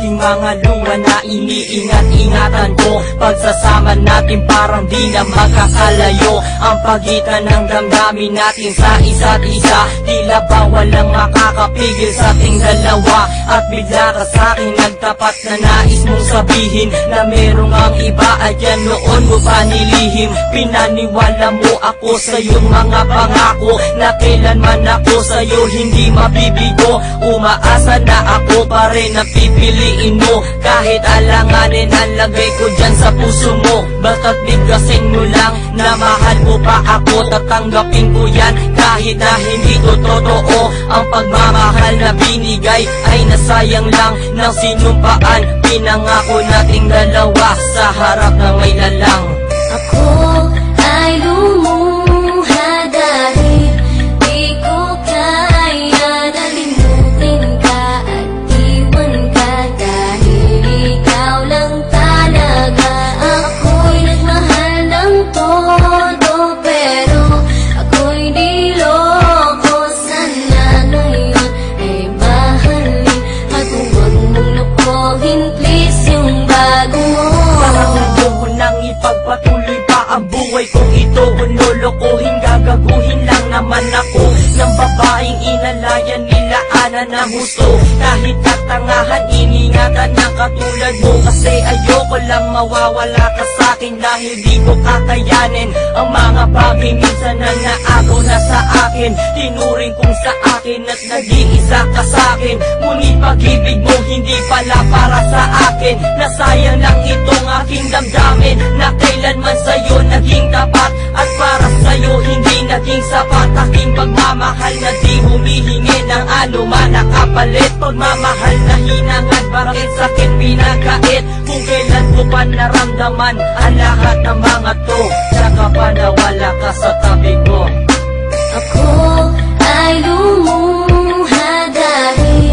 aking mga luha na iniingat-ingatan ko. Pagsasama natin parang di na magkakalayo ang pagitan ng damdamin natin sa isa't isa. Tila ba walang makakapigil sa ating dalawa. At bigla ka sa'kin nagtapat na nais mong sabihin na merong ang iba at yan noon mo pa nilihim. Pinaniwala mo ako sa iyong mga pangako na kailanman ako sa'yo hindi mabibigo. Umaasa na ako pa rin na pipiliin mo kahit alanganin ang lagay ko dyan sa puso mo. Basta't bigkasin mo lang na mahal mo pa ako. Tatanggapin ko yan kahit na hindi to totoo. Ang pagmamahal na binigay ay nasayang lang ng sinumpaan. Pinangako nating dalawa sa harap ng may lalang. Ako ay lumuha dahil di ko kaya nalimutin ka at iwan ka dahil ikaw lang talaga. Ako'y nagmahal ng todo pero ako'y di loko. Sana ngayon ay mahalin at huwag mong lukuhin please yung bago mo. Parang ayoko nang ipagpatuloy pa ang buhay kong ito. Lolokohin, gagaguhin lang naman ako ng babaeng inalayan nila ana na gusto. Kahit katangahan, iningatan ng katulad mo. Kasi ayoko lang mawawala ka sa'kin dahil di ko kakayanin ang mga bagay minsan na naagaw na sa akin. Tinuring kong sa akin at nag-iisa ka sa'kin. Ngunit pag-ibig mo hindi pala para sa akin. Nasayang lang itong aking damdamin na kailanman sa'yo naging tapat. At para sa'yo hindi naging sapat aking pagmamahal na di humihingi ng anuman na kapalit. Pagmamahal na hinangad bakit sakit pinagkait. Kung kailan ko pa naramdaman ang lahat ng mga to, saka pa nawala ka sa tabi ko. Ako ay lumuha dahil